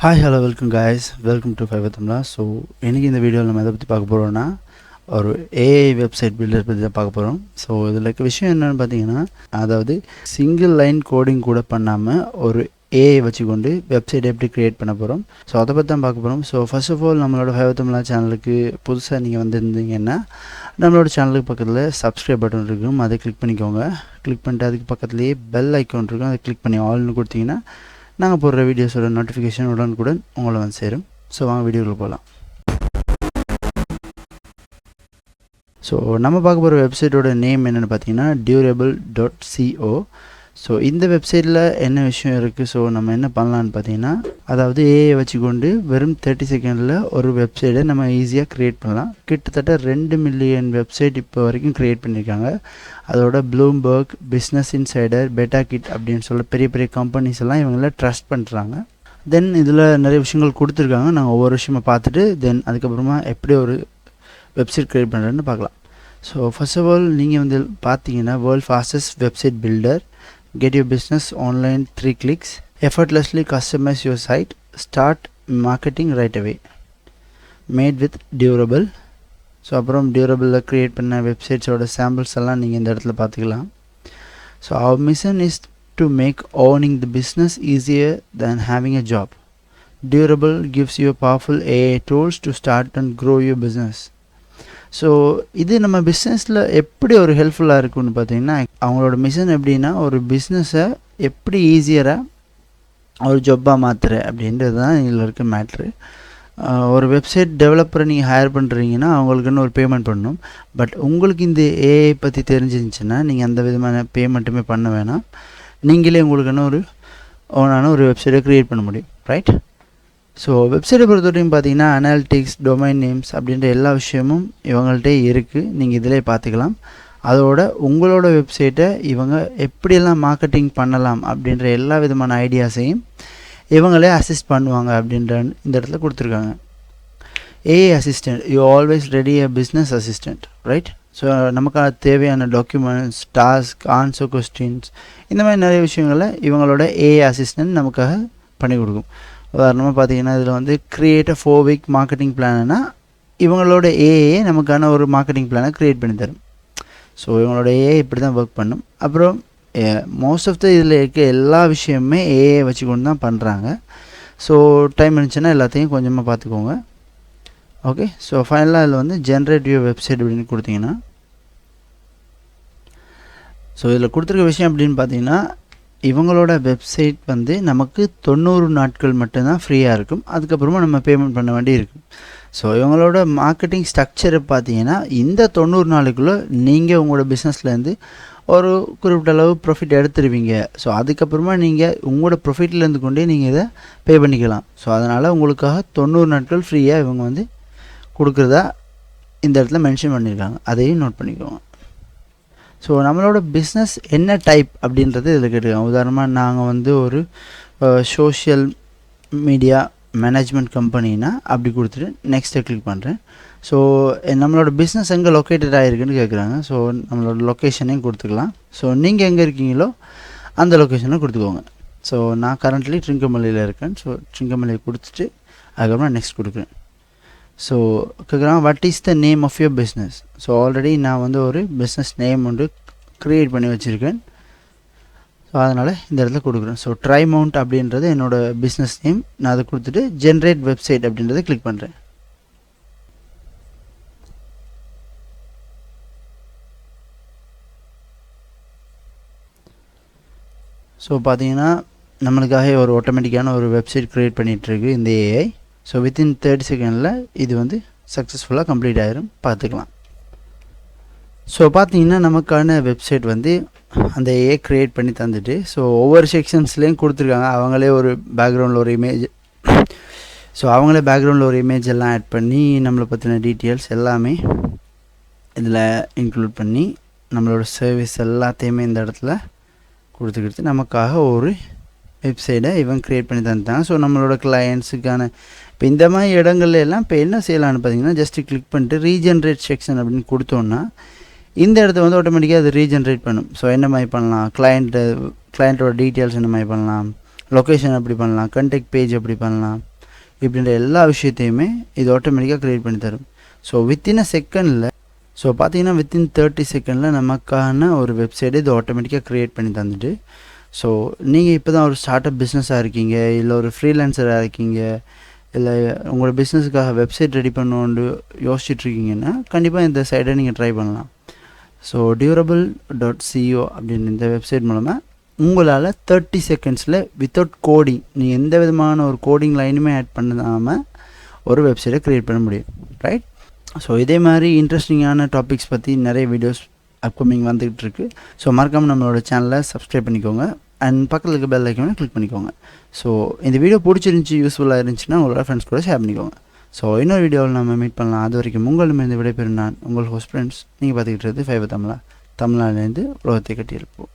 Hi, hello, welcome guys. Welcome to Fiverr Tamizha. So, இன்னைக்கு இந்த வீடியோவில் நம்ம எதை பற்றி பார்க்க போகிறோம்னா ஒரு ஏஐ வெப்சைட் பில்டர் பற்றி தான் பார்க்க போகிறோம். ஸோ இதில் விஷயம் என்னென்னு பார்த்தீங்கன்னா, அதாவது சிங்கிள் லைன் கோடிங் கூட பண்ணாமல் ஒரு ஏஐ வச்சுக்கொண்டு வெப்சைட் எப்படி க்ரியேட் பண்ண போகிறோம். ஸோ அதை பற்றி தான் பார்க்க போகிறோம். ஸோ ஃபர்ஸ்ட் ஆஃப் ஆல் நம்மளோட Fiverr Tamizha சேனலுக்கு புதுசாக நீங்கள் வந்திருந்தீங்கன்னா நம்மளோட சேனலுக்கு பக்கத்தில் சப்ஸ்கிரைப் பட்டன் இருக்கும், அதை கிளிக் பண்ணிக்கோங்க. கிளிக் பண்ணிட்டு அதுக்கு பக்கத்துலேயே பெல் ஐக்கான் இருக்கும், அதை கிளிக் பண்ணி ஆல்னு கொடுத்தீங்கன்னா நாங்கள் போடுற வீடியோஸோட நோட்டிஃபிகேஷன் உடனுக்குடன் உங்களை வந்து சேரும். ஸோ வாங்க வீடியோவில் போகலாம். ஸோ நம்ம பார்க்க போகிற வெப்சைட்டோட நேம் என்னென்னு பார்த்தீங்கன்னா durable.co. ஸோ இந்த வெப்சைட்டில் என்ன விஷயம் இருக்குது, ஸோ நம்ம என்ன பண்ணலான்னு பார்த்தீங்கன்னா, அதாவது ஏஐ வச்சுக்கொண்டு வெறும் 30 செகண்டில் ஒரு வெப்சைட்டை நம்ம ஈஸியாக க்ரியேட் பண்ணலாம். கிட்டத்தட்ட 2 மில்லியன் வெப்சைட் இப்போ வரைக்கும் க்ரியேட் பண்ணியிருக்காங்க. அதோட ப்ளூம்பர்க், பிஸ்னஸ் இன்சைடர், பெட்டா கிட் அப்படின்னு சொல்ல பெரிய பெரிய கம்பெனிஸ் எல்லாம் இவங்கள ட்ரஸ்ட் பண்ணுறாங்க. தென் இதில் நிறைய விஷயங்கள் கொடுத்துருக்காங்க. நாங்கள் ஒவ்வொரு விஷயமா பார்த்துட்டு தென் அதுக்கப்புறமா எப்படி ஒரு வெப்சைட் க்ரியேட் பண்ணுறேன்னு பார்க்கலாம். ஸோ ஃபர்ஸ்ட் ஆஃப் ஆல் நீங்கள் வந்து பார்த்தீங்கன்னா world fastest website builder, get your business online 3 clicks, effortlessly customize your site, start marketing right away, made with durable. So அப்புறம் டியூரபிளில் க்ரியேட் பண்ண வெப்சைட்ஸோட சாம்பிள்ஸ் எல்லாம் நீங்கள் இந்த இடத்துல பார்த்துக்கலாம். So our mission is to make owning the business easier than having a job. Durable gives you powerful AI tools to start and grow your business. So இது நம்ம பிஸ்னஸில் எப்படி ஒரு ஹெல்ப்ஃபுல்லாக இருக்குன்னு பார்த்தீங்கன்னா, அவங்களோட மிஷன் எப்படின்னா ஒரு பிஸ்னஸை எப்படி ஈஸியராக ஒரு ஜாப்பாக மாற்றுற அப்படின்றது தான் இதில் இருக்க மேட்ரு. ஒரு வெப்சைட் டெவலப்பரை நீங்கள் ஹையர் பண்ணுறீங்கன்னா அவங்களுக்குன்னு ஒரு பேமெண்ட் பண்ணணும். பட் உங்களுக்கு இந்த ஏஐ பற்றி தெரிஞ்சிருந்துச்சுன்னா நீங்கள் அந்த விதமான பேமெண்ட்டுமே பண்ண வேணாம். நீங்களே உங்களுக்குன்னு ஒரு ஓனான ஒரு வெப்சைட்டை க்ரியேட் பண்ண முடியும், ரைட்? ஸோ வெப்சைட்டை பொறுத்த வரைக்கும் பார்த்தீங்கன்னா அனாலிட்டிக்ஸ், டொமைன் நேம்ஸ் அப்படின்ற எல்லா விஷயமும் இவங்கள்ட்டே இருக்குது. நீங்கள் இதிலே பார்த்துக்கலாம். அதோட உங்களோட வெப்சைட்டை இவங்க எப்படியெல்லாம் மார்க்கெட்டிங் பண்ணலாம் அப்படின்ற எல்லா விதமான ஐடியாஸையும் இவங்களே அசிஸ்ட் பண்ணுவாங்க அப்படின்ற இந்த இடத்துல கொடுத்துருக்காங்க. AI assistant, you always ready a business assistant, right? So நமக்கான தேவையான டாக்குமெண்ட்ஸ், டாஸ்க், ஆன்சர் கொஸ்டின்ஸ், இந்த மாதிரி நிறைய விஷயங்களை இவங்களோட ஏஐ அசிஸ்டன்ட் நமக்காக பண்ணி கொடுக்கும். உதாரணமாக பார்த்தீங்கன்னா இதில் வந்து கிரியேட் அ 4 வீக் மார்க்கெட்டிங் பிளான்னா இவங்களோட ஏஐ நமக்கான ஒரு மார்க்கெட்டிங் பிளானை க்ரியேட் பண்ணி தரும். ஸோ இவங்களோட ஏஐ இப்படி தான் ஒர்க் பண்ணும். அப்புறம் மோஸ்ட் ஆஃப் த இதில் இருக்க எல்லா விஷயமுமே ஏஐ வச்சுக்கொண்டு தான் பண்ணுறாங்க. ஸோ டைம் இருந்துச்சுன்னா எல்லாத்தையும் கொஞ்சமாக பார்த்துக்கோங்க. ஓகே, ஸோ ஃபைனலாக இதில் வந்து ஜென்ரேட் யுவர் வெப்சைட் அப்படின்னு கொடுத்தீங்கன்னா, ஸோ இதில் கொடுத்துருக்க விஷயம் அப்படின்னு பார்த்தீங்கன்னா, இவங்களோட வெப்சைட் வந்து நமக்கு 90 நாட்கள் மட்டும்தான் ஃப்ரீயாக இருக்கும். அதுக்கப்புறமா நம்ம பேமெண்ட் பண்ண வேண்டி இருக்கும். ஸோ இவங்களோட மார்க்கெட்டிங் ஸ்ட்ரக்சரை பார்த்தீங்கன்னா, இந்த 90 நாளுக்குள்ளே நீங்கள் உங்களோட பிஸ்னஸ்லேருந்து ஒரு குறிப்பிட்ட அளவு ப்ராஃபிட் எடுத்துருவீங்க. ஸோ அதுக்கப்புறமா நீங்கள் உங்களோட ப்ராஃபிட்லேருந்து கொண்டே நீங்கள் இதை பே பண்ணிக்கலாம். ஸோ அதனால் உங்களுக்காக 90 நாட்கள் ஃப்ரீயாக இவங்க வந்து கொடுக்குறதா இந்த இடத்துல மென்ஷன் பண்ணியிருக்காங்க. அதையும் நோட் பண்ணிக்கோங்க. ஸோ நம்மளோட பிஸ்னஸ் என்ன டைப் அப்படின்றது இதில் கேட்டுருக்காங்க. உதாரணமாக நாங்கள் வந்து ஒரு சோஷியல் மீடியா மேனேஜ்மெண்ட் கம்பெனினா அப்படி கொடுத்துட்டு நெக்ஸ்ட்டை கிளிக் பண்ணுறேன். ஸோ நம்மளோட பிஸ்னஸ் எங்கே லொக்கேட்டட் ஆகிருக்குன்னு கேட்குறாங்க. ஸோ நம்மளோட லொக்கேஷனையும் கொடுத்துக்கலாம். ஸோ நீங்கள் எங்கே இருக்கீங்களோ அந்த லொக்கேஷனை கொடுத்துக்கோங்க. ஸோ நான் கரண்ட்லி ட்ரிங்கமல்லியில் இருக்கேன். ஸோ ட்ரிங்கமல்லியை கொடுத்துட்டு அதுக்கப்புறம் நெக்ஸ்ட் கொடுக்குறேன். ஸோ கேட்குறாங்க what is the name of your business. So already நான் வந்து ஒரு பிஸ்னஸ் நேம் ஒன்று க்ரியேட் பண்ணி வச்சுருக்கேன். ஸோ அதனால் இந்த இடத்துல கொடுக்குறேன். ஸோ ட்ரை மவுண்ட் அப்படின்றது என்னோடய பிஸ்னஸ் நேம். நான் அதை கொடுத்துட்டு ஜென்ரேட் வெப்சைட் அப்படின்றத கிளிக் பண்ணுறேன். ஸோ பார்த்தீங்கன்னா நம்மளுக்காக ஒரு ஆட்டோமேட்டிக்கான ஒரு வெப்சைட் க்ரியேட் பண்ணிகிட்ருக்கு இந்த ஏஐ. ஸோ வித்தின் 30 செகண்டில் இது வந்து சக்ஸஸ்ஃபுல்லாக கம்ப்ளீட் ஆகிரும். பார்த்துக்கலாம். ஸோ பார்த்தீங்கன்னா நமக்கான வெப்சைட் வந்து அந்த ஏஐ க்ரியேட் பண்ணி தந்துட்டு, ஸோ ஒவ்வொரு செக்ஷன்ஸ்லேயும் கொடுத்துருக்காங்க. அவங்களே ஒரு பேக்ரவுண்டில் ஒரு இமேஜ், ஸோ அவங்களே பேக்ரவுண்டில் ஒரு இமேஜ் எல்லாம் ஆட் பண்ணி நம்மளை பற்றின டீட்டெயில்ஸ் எல்லாமே இதில் இன்க்ளூட் பண்ணி நம்மளோட சர்வீஸ் எல்லாத்தையுமே இந்த இடத்துல கொடுத்துக்கிட்டு நமக்காக ஒரு வெப்சைட்டை இவங்க க்ரியேட் பண்ணி தந்துட்டாங்க. ஸோ நம்மளோட கிளையண்ட்ஸுக்கான இப்போ இந்த மாதிரி இடங்கள்ல எல்லாம் இப்போ என்ன செய்யலான்னு பார்த்தீங்கன்னா, ஜஸ்ட்டு கிளிக் பண்ணிட்டு ரீஜென்ரேட் செக்ஷன் அப்படின்னு கொடுத்தோன்னா இந்த இடத்த வந்து ஆட்டோமேட்டிக்காக அது ரீஜென்ரேட் பண்ணும். ஸோ என்ன மாதிரி பண்ணலாம், கிளையண்ட்டோட டீட்டெயில்ஸ் என்ன மாதிரி பண்ணலாம், லொக்கேஷன் எப்படி பண்ணலாம், கான்டாக்ட் பேஜ் எப்படி பண்ணலாம், இப்படின்ற எல்லா விஷயத்தையுமே இது ஆட்டோமேட்டிக்காக க்ரியேட் பண்ணி தரும். ஸோ வித்தின் அ செகண்டில், ஸோ பார்த்தீங்கன்னா வித்தின் 30 செகண்டில் நமக்கான ஒரு வெப்சைட்டை இது ஆட்டோமேட்டிக்காக க்ரியேட் பண்ணி தந்துட்டு, ஸோ நீங்கள் இப்போ தான் ஒரு ஸ்டார்ட் அப் பிஸ்னஸாக இருக்கீங்க, இல்லை ஒரு ஃப்ரீலான்சராக இருக்கீங்க, இல்லை உங்களோட பிஸ்னஸுக்காக வெப்சைட் ரெடி பண்ணணுன்னு யோசிச்சுட்ருக்கீங்கன்னா கண்டிப்பாக இந்த சைட்டை நீங்கள் ட்ரை பண்ணலாம். ஸோ durable.co அப்படின்னு இந்த வெப்சைட் மூலமாக உங்களால் 30 செகண்ட்ஸில் வித்தவுட் கோடிங், நீங்கள் எந்த விதமான ஒரு கோடிங் லைனுமே ஆட் பண்ணாமல் ஒரு வெப்சைட்டை க்ரியேட் பண்ண முடியும், ரைட்? ஸோ இதே மாதிரி இன்ட்ரெஸ்டிங்கான டாபிக்ஸ் பற்றி நிறைய வீடியோஸ் அப்கமிங் வந்துகிட்டு இருக்குது. ஸோ மறக்காமல் நம்மளோட சேனலை சப்ஸ்கிரைப் பண்ணிக்கோங்க அண்ட் பக்கத்தில் இருக்க பெல் ஐக்கானை கிளிக் பண்ணிக்கோங்க. ஸோ இந்த வீடியோ பிடிச்சிருந்துச்சி, யூஸ்ஃபுல்லாக இருந்துச்சுன்னா உங்களோட ஃப்ரெண்ட்ஸ் கூட ஷேர் பண்ணிக்கோங்க. ஸோ இன்னொரு வீடியோவில் நம்ம மீட் பண்ணலாம். அது வரைக்கும் உங்களிடமிருந்து விடைபெறும் நான் உங்கள் ஹோஸ்ட் ஃப்ரெண்ட்ஸ். நீங்கள் பார்த்துக்கிட்டு Fiverr தமிழா, தமிழ்நாட்டிலேருந்து உலகத்தை கட்டியிருப்போம்.